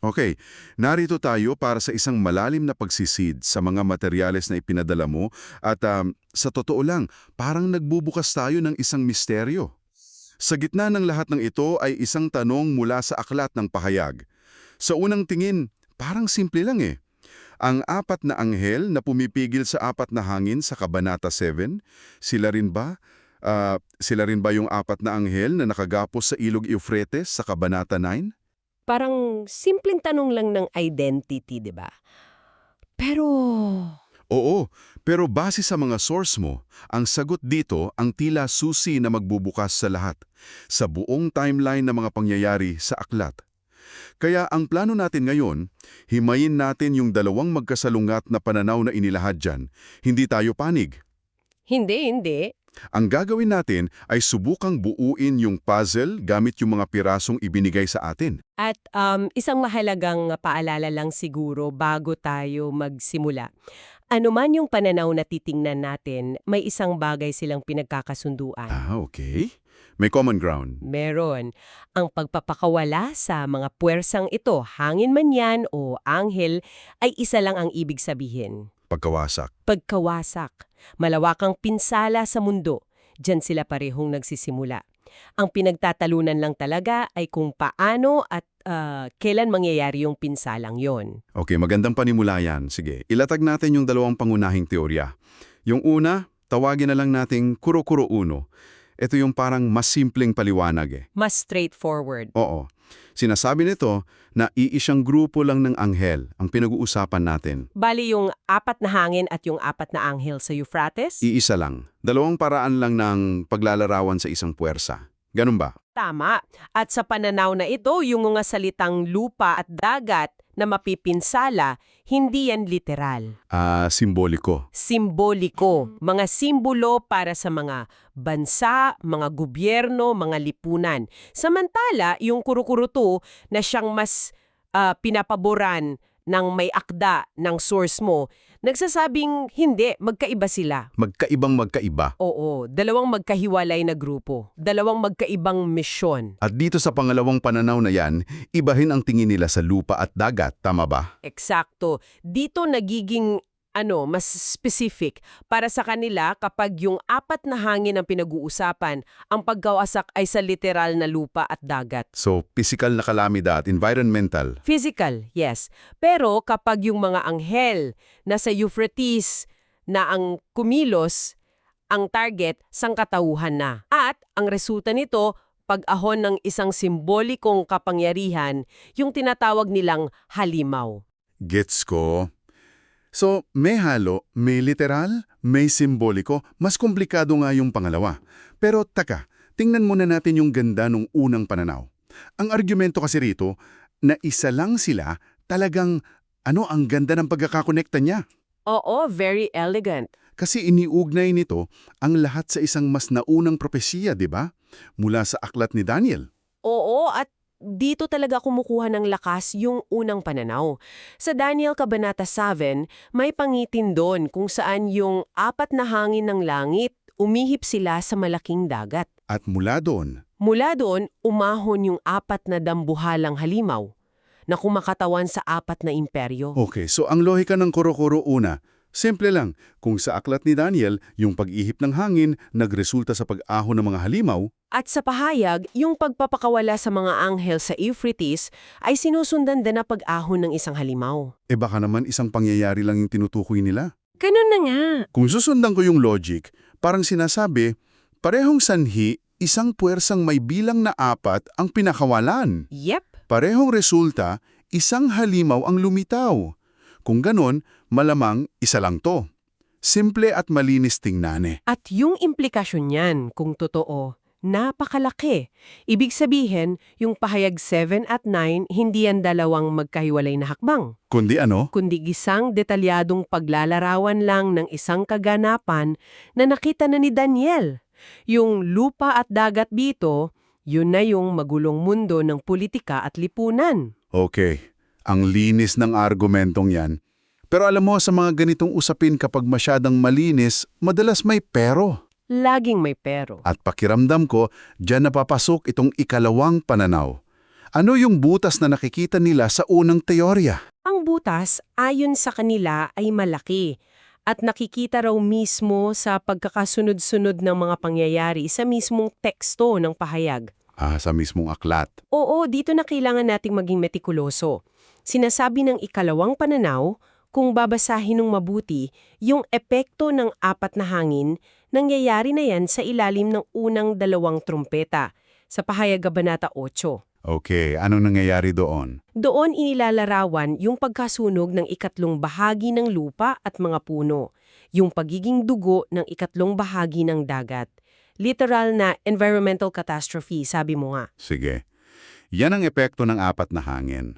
Okay, narito tayo para sa isang malalim na pagsisid sa mga materyales na ipinadala mo at sa totoo lang, parang nagbubukas tayo ng isang misteryo. Sa gitna ng lahat ng ito ay isang tanong mula sa aklat ng pahayag. Sa unang tingin, parang simple lang eh. Ang apat na anghel na pumipigil sa apat na hangin sa Kabanata 7, sila rin ba? Sila rin ba yung apat na anghel na nakagapos sa Ilog Eufrates sa Kabanata 9? Parang simpleng tanong lang ng identity, 'di ba? Pero Oo, pero base sa mga source mo, ang sagot dito ang tila susi na magbubukas sa lahat, sa buong timeline ng mga pangyayari sa aklat. Kaya ang plano natin ngayon, himayin natin yung dalawang magkasalungat na pananaw na inilahad dyan. Hindi tayo panig. hindi. Ang gagawin natin ay subukang buuin yung puzzle gamit yung mga pirasong ibinigay sa atin. At isang mahalagang paalala lang siguro bago tayo magsimula. Ano man yung pananaw na titingnan natin, may isang bagay silang pinagkakasunduan. Okay. May common ground. Meron. Ang pagpapakawala sa mga puwersang ito, hangin man yan o anghel, ay isa lang ang ibig sabihin. Pagkawasak. Pagkawasak. Malawakang pinsala sa mundo. Diyan sila parehong nagsisimula. Ang pinagtatalunan lang talaga ay kung paano at kailan mangyayari yung pinsalang yon. Okay, magandang panimula yan. Sige, ilatag natin yung dalawang pangunahing teorya. Yung una, tawagin na lang nating Kuro-Kuro Uno. Ito yung parang mas simpleng paliwanag eh. Mas straightforward. Oo. Sinasabi nito na iisang grupo lang ng anghel ang pinag-uusapan natin. Bali yung apat na hangin at yung apat na anghel sa Euphrates? Iisa lang. Dalawang paraan lang ng paglalarawan sa isang puwersa. Ganun ba? Tama. At sa pananaw na ito, yung mga salitang lupa at dagat na mapipinsala, hindi yan literal. Simboliko. Simboliko. Mga simbolo para sa mga bansa, mga gobyerno, mga lipunan. Samantala, yung kurukuruto na siyang mas pinapaboran ng may akda ng source mo, nagsasabing hindi, magkaiba sila. Magkaibang magkaiba. Oo, dalawang magkahiwalay na grupo, dalawang magkaibang misyon. At dito sa pangalawang pananaw na yan, ibahin ang tingin nila sa lupa at dagat, tama ba? Eksakto. Dito nagiging mas specific para sa kanila kapag yung apat na hangin ang pinag-uusapan, ang pagkawasak ay sa literal na lupa at dagat. So, physical na kalamidad at environmental. Physical, yes. Pero kapag yung mga anghel na sa Euphrates na ang kumilos, ang target sangkatauhan na. At ang resulta nito, pag-ahon ng isang simbolikong kapangyarihan, yung tinatawag nilang halimaw. Gets ko. So, may halo, may literal, may simboliko, mas komplikado nga yung pangalawa. Pero taka, tingnan muna natin yung ganda ng unang pananaw. Ang argumento kasi rito, na isa lang sila, talagang, ang ganda ng pagkakakonekta niya. Oo, very elegant. Kasi iniugnay nito ang lahat sa isang mas naunang propesiya, di ba? Mula sa aklat ni Daniel. Oo, at dito talaga kumukuha ng lakas yung unang pananaw. Sa Daniel Kabanata 7, may pangitin doon kung saan yung apat na hangin ng langit, umihip sila sa malaking dagat. At mula doon, Umahon yung apat na dambuhalang halimaw na kumakatawan sa apat na imperyo. okay, so ang lohika ng Kuro-Kuro una, simple lang, kung sa aklat ni Daniel, yung pag-ihip ng hangin nagresulta sa pag-ahon ng mga halimaw. At sa pahayag, yung pagpapakawala sa mga anghel sa Euphrates ay sinusundan din na pag-ahon ng isang halimaw. Baka naman isang pangyayari lang yung tinutukoy nila. Ganun na nga. Kung susundan ko yung logic, parang sinasabi, parehong sanhi, isang puwersang may bilang na 4 ang pinakawalan. Yep. Parehong resulta, isang halimaw ang lumitaw. Kung ganon, malamang isa lang to. Simple at malinis tingnan eh. At yung implikasyon niyan, kung totoo, napakalaki. Ibig sabihin, yung pahayag 7 at 9, hindi yan dalawang magkahiwalay na hakbang, Kundi ano? kundi isang detalyadong paglalarawan lang ng isang kaganapan na nakita na ni Daniel. Yung lupa at dagat dito, yun na yung magulong mundo ng politika at lipunan. Okay, ang linis ng argumentong yan. Pero alam mo, sa mga ganitong usapin kapag masyadang malinis, madalas may pero. Laging may pero. At pakiramdam ko, dyan napapasok itong ikalawang pananaw. Ano yung butas na nakikita nila sa unang teorya? Ang butas, ayon sa kanila, ay malaki at nakikita raw mismo sa pagkakasunod-sunod ng mga pangyayari sa mismong teksto ng pahayag. Sa mismong aklat. Oo, dito na kailangan nating maging metikuloso. Sinasabi ng ikalawang pananaw, kung babasahin ng mabuti, yung epekto ng apat na hangin, nangyayari na yan sa ilalim ng unang dalawang trumpeta, sa pahayag Kabanata 8. Okay, anong nangyayari doon? Doon inilalarawan yung pagkasunog ng ikatlong bahagi ng lupa at mga puno, yung pagiging dugo ng ikatlong bahagi ng dagat. Literal na environmental catastrophe, sabi mo nga. Sige. Yan ang epekto ng apat na hangin.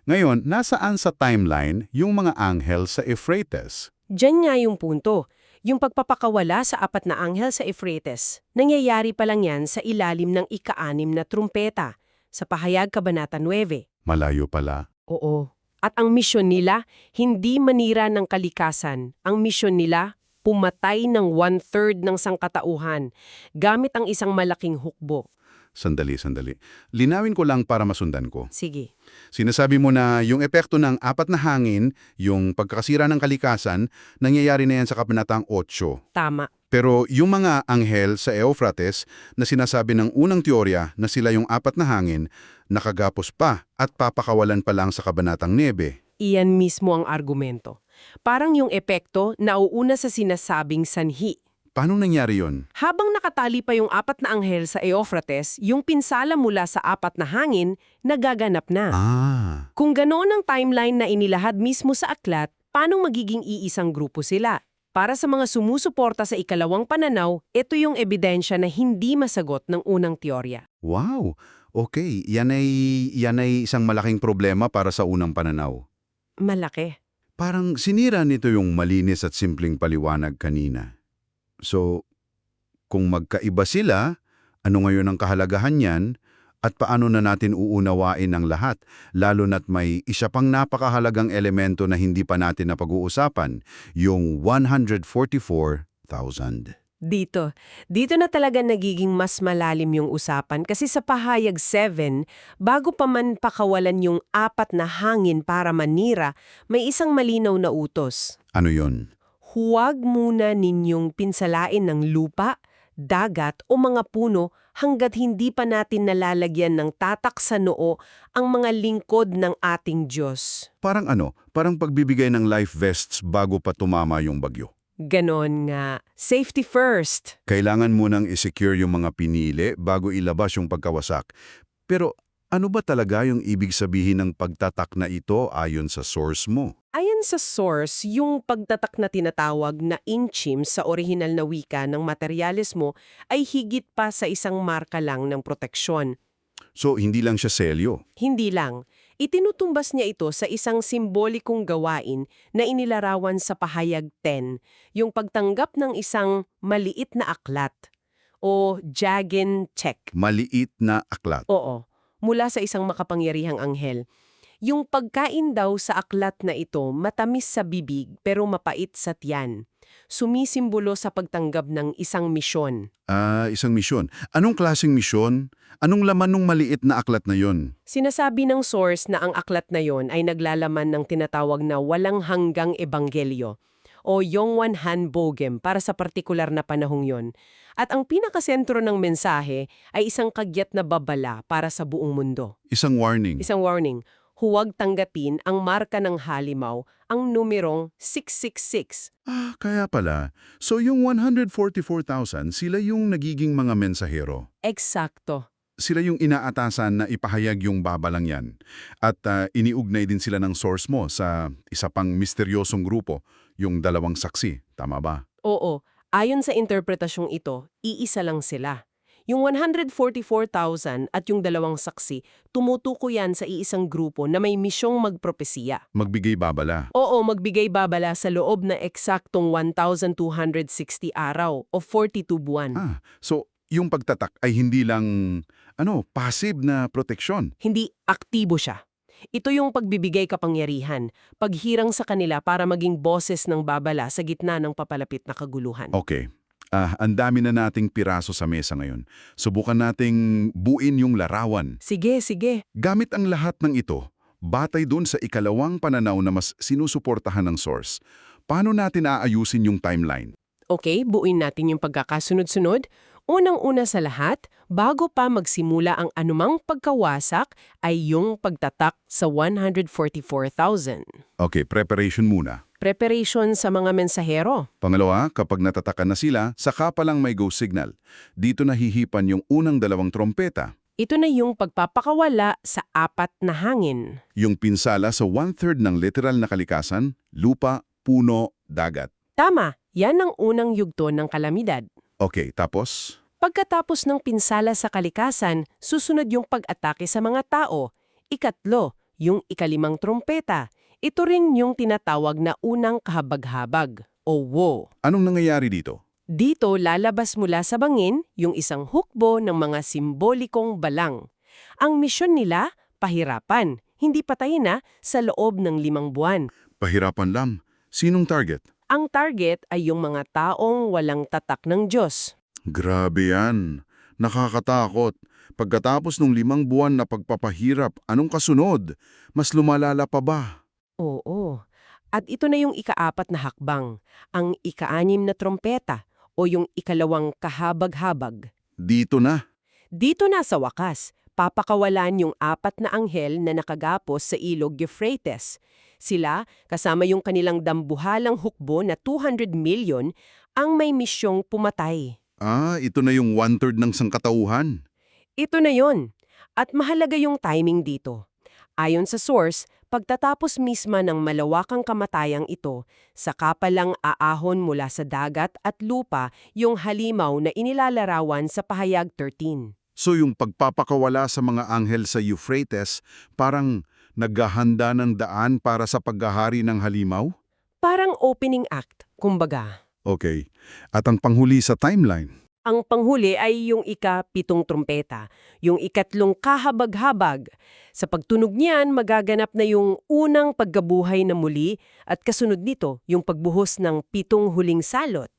Ngayon, nasaan sa timeline yung mga anghel sa Euphrates? Diyan nga yung punto. Yung pagpapakawala sa apat na anghel sa Euphrates, nangyayari pa lang yan sa ilalim ng ika-6 na trumpeta, sa pahayag Kabanata 9. Malayo pala. Oo. At ang misyon nila, hindi manira ng kalikasan. Ang misyon nila, pumatay ng 1/3 ng sangkatauhan, gamit ang isang malaking hukbo. Sandali. Linawin ko lang para masundan ko. Sige. Sinasabi mo na yung epekto ng apat na hangin, yung pagkakasira ng kalikasan, nangyayari na yan sa Kabanatang 8. Tama. Pero yung mga anghel sa Euphrates na sinasabi ng unang teorya na sila yung apat na hangin, nakagapos pa at papakawalan pa lang sa Kabanatang 9. Iyan mismo ang argumento. Parang yung epekto nauuna sa sinasabing sanhi. Paano nangyari yon? Habang nakatali pa yung apat na anghel sa Euphrates, yung pinsala mula sa apat na hangin, nagaganap na. Kung ganoon ang timeline na inilahad mismo sa aklat, paano magiging iisang grupo sila? Para sa mga sumusuporta sa ikalawang pananaw, ito yung ebidensya na hindi masagot ng unang teorya. Wow! Okay, yan ay isang malaking problema para sa unang pananaw. Malaki. Parang sinira nito yung malinis at simpleng paliwanag kanina. So, kung magkaiba sila, ano ngayon ang kahalagahan niyan at paano na natin uunawain ang lahat, lalo na't may isa pang napakahalagang elemento na hindi pa natin napag-uusapan, yung 144,000. Dito na talaga nagiging mas malalim yung usapan kasi sa pahayag 7, bago pa man pakawalan yung apat na hangin para manira, may isang malinaw na utos. Ano yon? Huwag muna ninyong pinsalain ng lupa, dagat o mga puno hanggat hindi pa natin nalalagyan ng tatak sa noo ang mga lingkod ng ating Diyos. Parang ano? Parang pagbibigay ng life vests bago pa tumama yung bagyo. Ganon nga. Safety first. Kailangan munang i-secure yung mga pinili bago ilabas yung pagkawasak. Pero ano ba talaga yung ibig sabihin ng pagtatak na ito ayon sa source mo? Ayon sa source, yung pagtatak na tinatawag na inchim sa orihinal na wika ng materyalismo ay higit pa sa isang marka lang ng proteksyon. So, hindi lang siya selyo. Hindi lang. Itinutumbas niya ito sa isang simbolikong gawain na inilarawan sa pahayag 10, yung pagtanggap ng isang maliit na aklat o Jagen check. Maliit na aklat. Oo, mula sa isang makapangyarihang anghel. Yung pagkain daw sa aklat na ito matamis sa bibig pero mapait sa tiyan. Sumisimbolo sa pagtanggap ng isang misyon. Isang misyon. Anong klaseng misyon? Anong laman ng maliit na aklat na yon? Sinasabi ng source na ang aklat na yon ay naglalaman ng tinatawag na walang hanggang ebanghelyo o Yongwan Han Bogem para sa partikular na panahong yon. At ang pinakasentro ng mensahe ay isang kagyat na babala para sa buong mundo. Isang warning. Isang warning. Huwag tanggapin ang marka ng halimaw, ang numerong 666. Kaya pala. So yung 144,000, sila yung nagiging mga mensahero. Eksakto. Sila yung inaatasan na ipahayag yung babalang yan. At iniugnay din sila ng source mo sa isa pang misteryosong grupo, yung dalawang saksi. Tama ba? Oo, ayon sa interpretasyong ito, iisa lang sila. Yung 144,000 at yung dalawang saksi, tumutukoy yan sa iisang grupo na may misyong magpropesiya. Magbigay babala. Oo, magbigay babala sa loob na eksaktong 1,260 araw o 42 buwan. So yung pagtatak ay hindi lang passive na proteksyon. Hindi aktibo siya. Ito yung pagbibigay kapangyarihan, paghirang sa kanila para maging boses ng babala sa gitna ng papalapit na kaguluhan. Okay. Ang dami na nating piraso sa mesa ngayon. Subukan nating buuin yung larawan. Sige, sige. Gamit ang lahat ng ito, batay dun sa ikalawang pananaw na mas sinusuportahan ng source. Paano natin aayusin yung timeline? Okay, buuin natin yung pagkakasunod-sunod. Unang-una sa lahat, bago pa magsimula ang anumang pagkawasak ay yung pagtatak sa 144,000. Okay, preparation muna. Preparation sa mga mensahero. Pangalawa, kapag natatakan na sila, saka pa lang may go signal. Dito nahihipan yung unang dalawang trompeta. Ito na yung pagpapakawala sa apat na hangin. Yung pinsala sa 1/3 ng literal na kalikasan, lupa, puno, dagat. Tama, yan ang unang yugto ng kalamidad. Okay, tapos? Pagkatapos ng pinsala sa kalikasan, susunod yung pag-atake sa mga tao. Ikatlo, yung ikalimang trompeta. Ito rin yung tinatawag na unang kahabag-habag o woe. Anong nangyayari dito? Dito lalabas mula sa bangin yung isang hukbo ng mga simbolikong balang. Ang misyon nila, pahirapan, hindi patayin na sa loob ng 5 buwan. Pahirapan lang. Sinong target? Ang target ay yung mga taong walang tatak ng Diyos. Grabe yan. Nakakatakot. Pagkatapos ng 5 buwan na pagpapahirap, anong kasunod? Mas lumalala pa ba? Oo. At ito na yung ika-4 na hakbang, ang ika-6 na trompeta o yung ikalawang kahabag-habag. Dito na. Dito na sa wakas, papakawalan yung 4 na anghel na nakagapos sa ilog Euphrates. Sila, kasama yung kanilang dambuhalang hukbo na 200 million, ang may misyong pumatay. Ito na yung 1/3 ng sangkatauhan. Ito na yon. At mahalaga yung timing dito. Ayon sa source, pagtatapos misma ng malawakang kamatayang ito, saka pa lang aahon mula sa dagat at lupa yung halimaw na inilalarawan sa pahayag 13. So yung pagpapakawala sa mga anghel sa Euphrates, parang naghahanda ng daan para sa paghahari ng halimaw? Parang opening act, kumbaga. Okay. At ang panghuli sa timeline? Ang panghuli ay yung ika-7 trumpeta, yung ikatlong kahabag-habag. Sa pagtunog niyan, magaganap na yung unang paggabuhay na muli at kasunod nito yung pagbuhos ng 7 huling salot.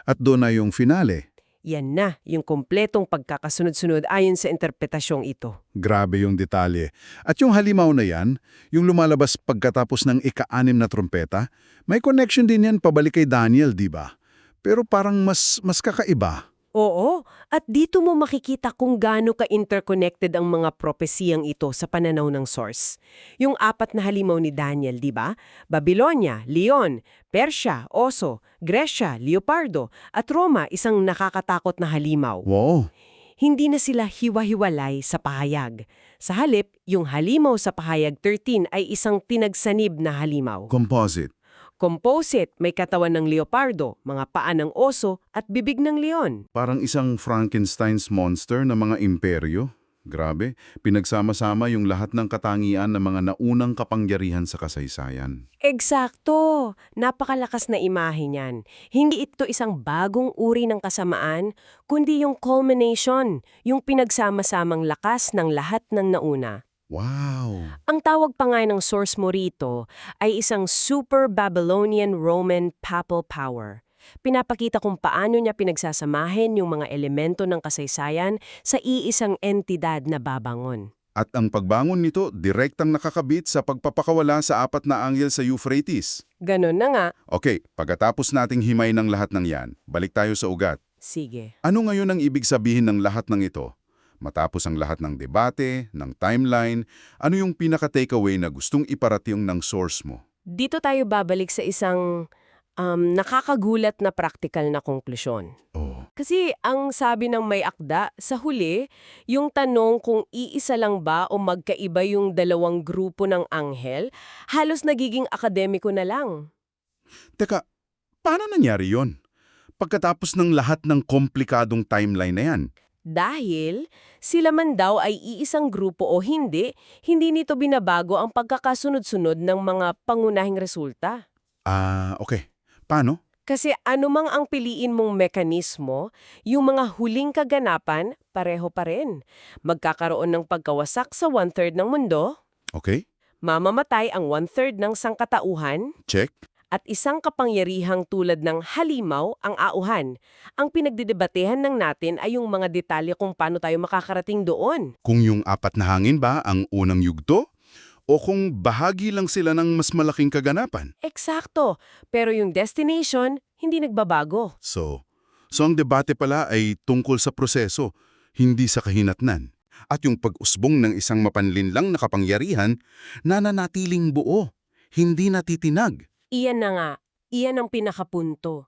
At doon na yung finale. Yan na yung kompletong pagkakasunod-sunod ayon sa interpretasyong ito. Grabe yung detalye. At yung halimaw na yan, yung lumalabas pagkatapos ng ika-6 na trompeta, may connection din yan pabalik kay Daniel, di ba? Pero parang mas kakaiba. Oo, at dito mo makikita kung gaano ka-interconnected ang mga propesiyang ito sa pananaw ng source. Yung 4 na halimaw ni Daniel, di ba? Babylonia, Leon, Persia, Oso, Gresya, Leopardo, at Roma, isang nakakatakot na halimaw. Wow! Hindi na sila hiwa-hiwalay sa pahayag. Sa halip, yung halimaw sa pahayag 13 ay isang tinagsanib na halimaw. Composite. Composite, may katawan ng leopardo, mga paa ng oso, at bibig ng leon. Parang isang Frankenstein's monster na mga imperyo. Grabe, pinagsama-sama yung lahat ng katangian ng mga naunang kapangyarihan sa kasaysayan. Eksakto! Napakalakas na imahe niyan. Hindi ito isang bagong uri ng kasamaan, kundi yung culmination, yung pinagsama-samang lakas ng lahat ng nauna. Wow! Ang tawag pa nga ng source mo rito ay isang Super Babylonian Roman Papal Power. Pinapakita kung paano niya pinagsasamahin yung mga elemento ng kasaysayan sa iisang entidad na babangon. At ang pagbangon nito, direktang nakakabit sa pagpapakawala sa 4 na anghel sa Euphrates. Ganon na nga. Okay, pagkatapos nating himay ng lahat ng yan, balik tayo sa ugat. Sige. Ano ngayon ang ibig sabihin ng lahat ng ito? Matapos ang lahat ng debate, ng timeline, ano yung pinaka-takeaway na gustong iparating ng source mo? Dito tayo babalik sa isang nakakagulat na practical na konklusyon. Oh. Kasi ang sabi ng may akda, sa huli, yung tanong kung iisa lang ba o magkaiba yung dalawang grupo ng anghel, halos nagiging akademiko na lang. Teka, paano nangyari yon? Pagkatapos ng lahat ng komplikadong timeline na yan? Dahil sila man daw ay iisang grupo o hindi nito binabago ang pagkakasunod-sunod ng mga pangunahing resulta. Okay. Paano? Kasi anumang ang piliin mong mekanismo, yung mga huling kaganapan, pareho pa rin. Magkakaroon ng pagkawasak sa 1/3 ng mundo, Okay. mamamatay ang 1/3 ng sangkatauhan, Check. At isang kapangyarihang tulad ng halimaw ang auhan. Ang pinagdidebatehan ng natin ay yung mga detalye kung paano tayo makakarating doon. Kung yung apat na hangin ba ang unang yugto? O kung bahagi lang sila ng mas malaking kaganapan? Eksakto. Pero yung destination, hindi nagbabago. So ang debate pala ay tungkol sa proseso, hindi sa kahinatnan. At yung pag-usbong ng isang mapanlinlang na kapangyarihan, nananatiling buo, hindi natitinag. Iyan na nga. Iyan ang pinakapunto.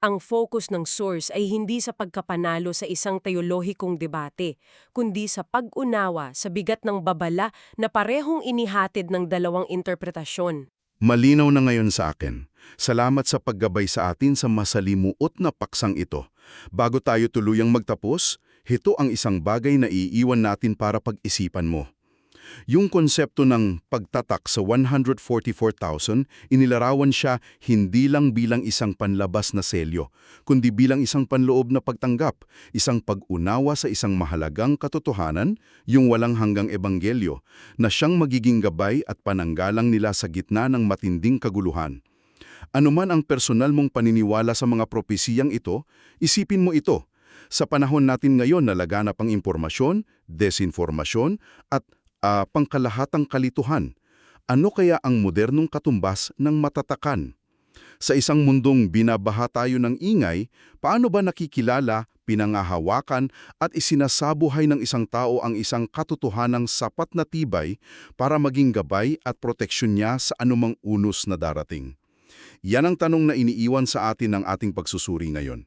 Ang focus ng source ay hindi sa pagkapanalo sa isang teolohikong debate, kundi sa pag-unawa sa bigat ng babala na parehong inihatid ng dalawang interpretasyon. Malinaw na ngayon sa akin. Salamat sa paggabay sa atin sa masalimuot na paksang ito. Bago tayo tuluyang magtapos, ito ang isang bagay na iiwan natin para pag-isipan mo. Yung konsepto ng pagtatak sa 144,000, inilarawan siya hindi lang bilang isang panlabas na selyo, kundi bilang isang panloob na pagtanggap, isang pag-unawa sa isang mahalagang katotohanan, yung walang hanggang ebanghelyo, na siyang magiging gabay at pananggalang nila sa gitna ng matinding kaguluhan. Ano man ang personal mong paniniwala sa mga propesiyang ito, isipin mo ito. Sa panahon natin ngayon na laganap ang impormasyon, desinformasyon, at pangkalahatang kalituhan. Ano kaya ang modernong katumbas ng matatakan? Sa isang mundong binabaha tayo ng ingay, paano ba nakikilala, pinangahawakan at isinasabuhay ng isang tao ang isang katotohanang sapat na tibay para maging gabay at proteksyon niya sa anumang unos na darating? Yan ang tanong na iniiwan sa atin ng ating pagsusuri ngayon.